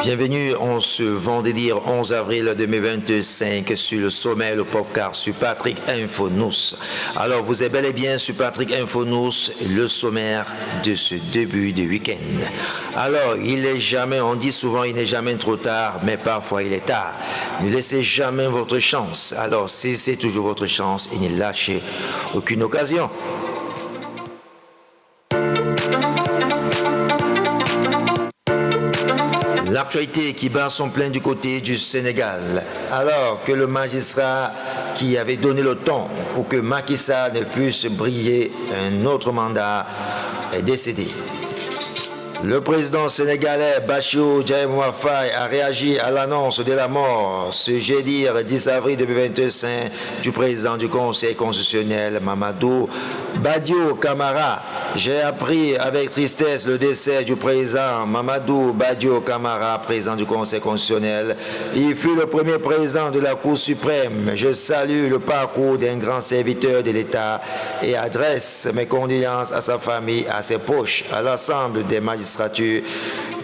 Bienvenue en ce vendredi 11 avril 2025 sur le sommet, le podcast sur Patrick Info News. Alors, vous êtes bel et bien sur Patrick Info News, le sommaire de ce début de week-end. Alors, on dit souvent, il n'est jamais trop tard, mais parfois il est tard. Ne laissez jamais votre chance. Alors, saisissez toujours votre chance et ne lâchez aucune occasion. L'actualité qui bat son plein du côté du Sénégal, alors que le magistrat qui avait donné le ton pour que Macky Sall ne puisse briller un autre mandat est décédé. Le président sénégalais Bassirou Diomaye Faye a réagi à l'annonce de la mort ce jeudi 10 avril 2025 du président du Conseil constitutionnel Mamadou Badio Camara. J'ai appris avec tristesse le décès du président Mamadou Badio Camara, président du Conseil constitutionnel. Il fut le premier président de la Cour suprême. Je salue le parcours d'un grand serviteur de l'État et adresse mes condoléances à sa famille, à ses proches, à l'ensemble des magistratures.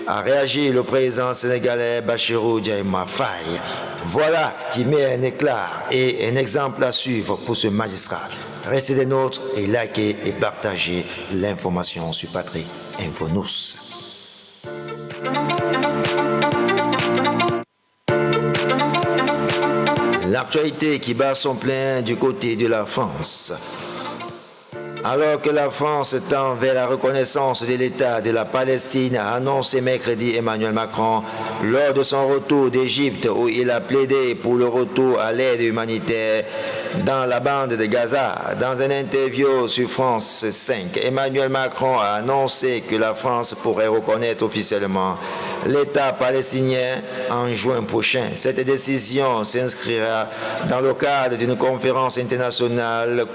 A réagi le président sénégalais Bassirou Diomaye Faye. Voilà qui met un éclat et un exemple à suivre pour ce magistrat. Restez des nôtres et likez et partagez l'information sur Patrick Info News. L'actualité qui bat son plein du côté de la France. Alors que la France tend vers la reconnaissance de l'État de la Palestine, a annoncé mercredi Emmanuel Macron lors de son retour d'Égypte où il a plaidé pour le retour à l'aide humanitaire dans la bande de Gaza. Dans une interview sur France 5, Emmanuel Macron a annoncé que la France pourrait reconnaître officiellement l'État palestinien en juin prochain. Cette décision s'inscrira dans le cadre d'une conférence internationale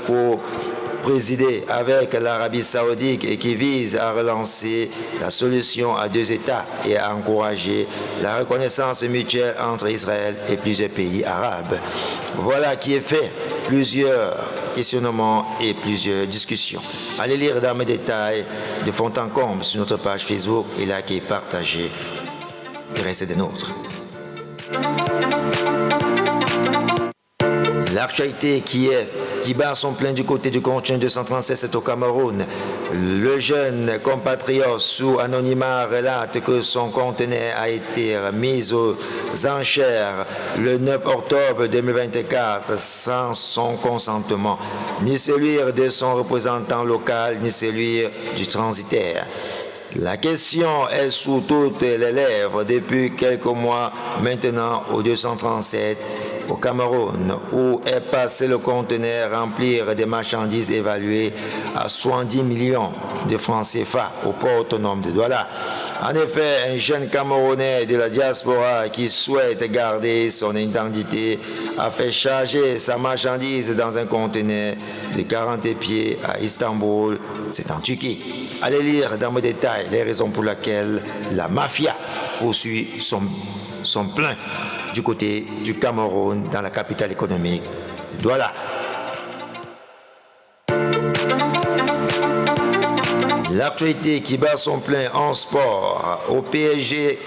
présidée avec l'Arabie Saoudite et qui vise à relancer la solution à deux États et à encourager la reconnaissance mutuelle entre Israël et plusieurs pays arabes. Voilà qui est fait. Plusieurs questionnements et plusieurs discussions. Allez lire dans mes détails de fond en comble sur notre page Facebook et likez, partagez et restez des nôtres. L'actualité qui bat son plein du côté du continent 237, c'est au Cameroun. Le jeune compatriote sous anonymat relate que son conteneur a été mis aux enchères le 9 octobre 2024 sans son consentement, ni celui de son représentant local, ni celui du transitaire. La question est sous toutes les lèvres depuis quelques mois maintenant au 237 au Cameroun, où est passé le conteneur rempli de marchandises évaluées à 70 millions de francs CFA au port autonome de Douala. En effet, un jeune Camerounais de la diaspora qui souhaite garder son identité a fait charger sa marchandise dans un conteneur de 40 pieds à Istanbul, c'est en Turquie. Allez lire dans mes détails les raisons pour lesquelles la mafia poursuit son plein du côté du Cameroun, dans la capitale économique, Douala. L'actualité qui bat son plein en sport au PSG.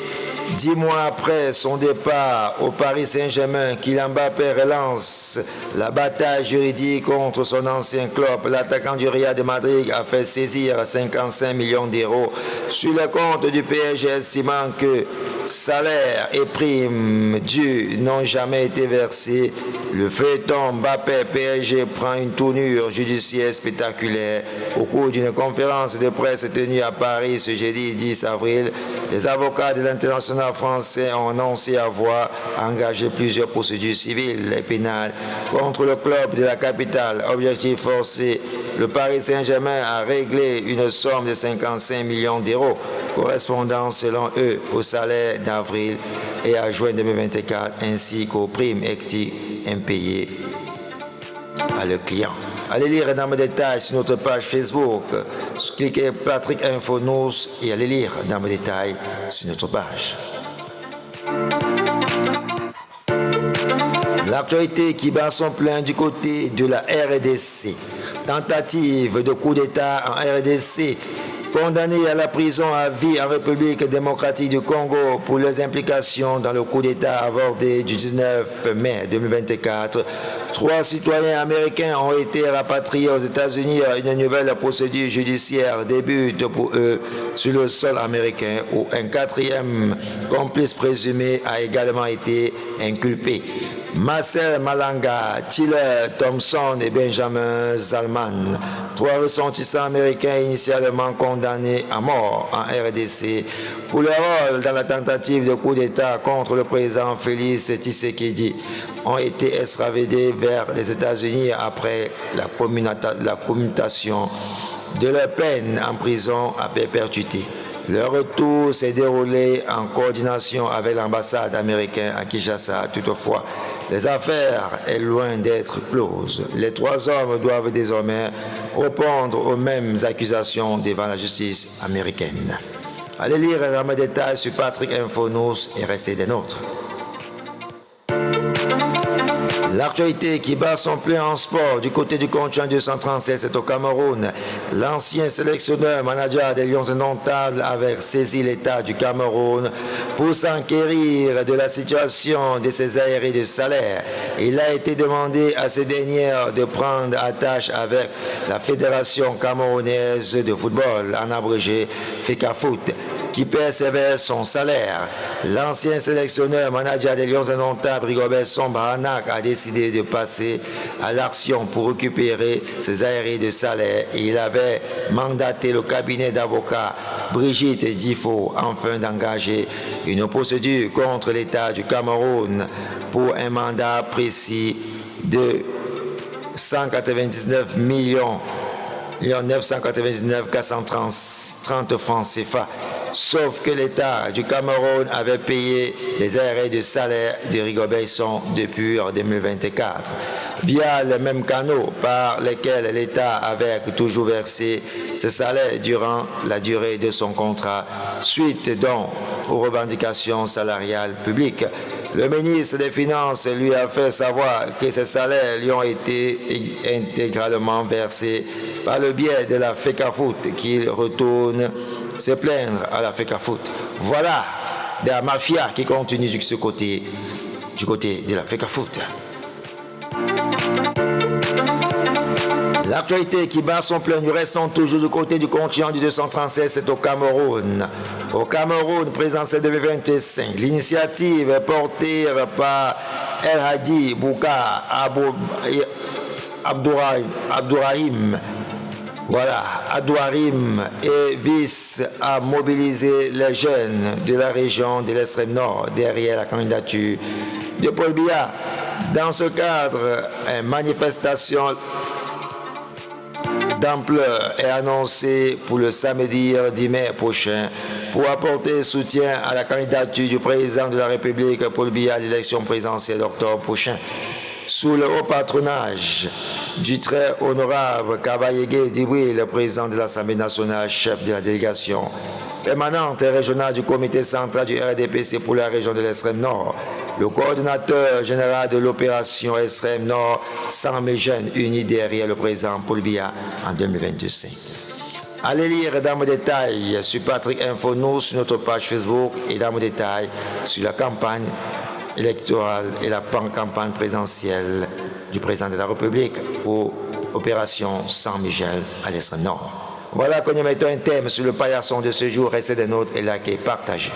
10 mois après son départ au Paris Saint-Germain, Kylian Mbappé relance la bataille juridique contre son ancien club. L'attaquant du Real de Madrid a fait saisir 55 millions d'euros sur le compte du PSG, estimant que salaires et primes dues n'ont jamais été versés. Le feuilleton Mbappé PSG prend une tournure judiciaire spectaculaire. Au cours d'une conférence de presse tenue à Paris ce jeudi 10 avril, les avocats de l'international français ont annoncé avoir engagé plusieurs procédures civiles et pénales contre le club de la capitale. Objectif forcé, le Paris Saint-Germain a réglé une somme de 55 millions d'euros, correspondant selon eux au salaire d'avril et à juin 2024, ainsi qu'aux primes équity impayées à le client. Allez lire dans mes détails sur notre page Facebook. Cliquez Patrick Info News et allez lire dans mes détails sur notre page. L'actualité qui bat son plein du côté de la RDC. Tentative de coup d'État en RDC. condamnés à la prison à vie en République démocratique du Congo pour leurs implications dans le coup d'État avorté du 19 mai 2024. 3 citoyens américains ont été rapatriés aux États-Unis. Une nouvelle procédure judiciaire débute pour eux sur le sol américain où un 4e complice présumé a également été inculpé. Marcel Malanga, Tyler Thompson et Benjamin Zalman, 3 ressortissants américains initialement condamnés à mort en RDC pour leur rôle dans la tentative de coup d'État contre le président Félix Tshisekedi, ont été extradés vers les États-Unis après la commutation de leur peine en prison à perpétuité. Leur retour s'est déroulé en coordination avec l'ambassade américaine à Kinshasa. Toutefois, les affaires est loin d'être closes. Les 3 hommes doivent désormais répondre aux mêmes accusations devant la justice américaine. Allez lire les détails sur Patrick Info News et restez des nôtres. L'actualité qui bat son plein en sport du côté du continent 237, c'est au Cameroun. L'ancien sélectionneur manager des Lions indomptables avait saisi l'État du Cameroun pour s'enquérir de la situation de ses aérés de salaire. Il a été demandé à ces dernières de prendre attache avec la Fédération camerounaise de football, en abrégé FECAFOOT, qui persévère son salaire. L'ancien sélectionneur manager des Lions indomptables, Rigobert Song-Baranak, a décidé de passer à l'action pour récupérer ses aérés de salaire. Il avait mandaté le cabinet d'avocats Brigitte Difo afin d'engager une procédure contre l'État du Cameroun pour un mandat précis de 199 999 430 francs CFA. Sauf que l'État du Cameroun avait payé les arrêts de salaire de Rigobert Song depuis 2024, via les mêmes canaux par lesquels l'État avait toujours versé ce salaire durant la durée de son contrat, suite donc aux revendications salariales publiques. Le ministre des Finances lui a fait savoir que ces salaires lui ont été intégralement versés par le biais de la FECAFOOT, qu'il retourne se plaindre à la FECAFOOT. Voilà de la mafia qui continue du côté de la FECAFOOT. L'actualité qui bat son plein, nous restons toujours du côté du continent du 237, c'est au Cameroun. Au Cameroun, présidentielle 2025, l'initiative est portée par El Hadi Bouka Abdourahim. Voilà, Abdourahim et vise à mobiliser les jeunes de la région de l'extrême nord derrière la candidature de Paul Biya. Dans ce cadre, une manifestation d'ampleur est annoncée pour le samedi 10 mai prochain pour apporter soutien à la candidature du président de la République Paul Biya à l'élection présidentielle d'octobre prochain. Sous le haut patronage du très honorable Kabayege Diboué, le président de l'Assemblée nationale, chef de la délégation permanente et régionale du comité central du RDPC pour la région de l'extrême nord, le coordonnateur général de l'opération extrême nord, 100 000 jeunes unis derrière le président Paul Biya en 2025. Allez lire dans le détail sur Patrick Info News, sur notre page Facebook, et dans le détail sur la campagne électorale et la campagne présidentielle du président de la République pour opération Saint-Michel à l'extrême nord. Voilà que nous mettons un thème sur le paillasson de ce jour. Restez des nôtres et likez, partagez.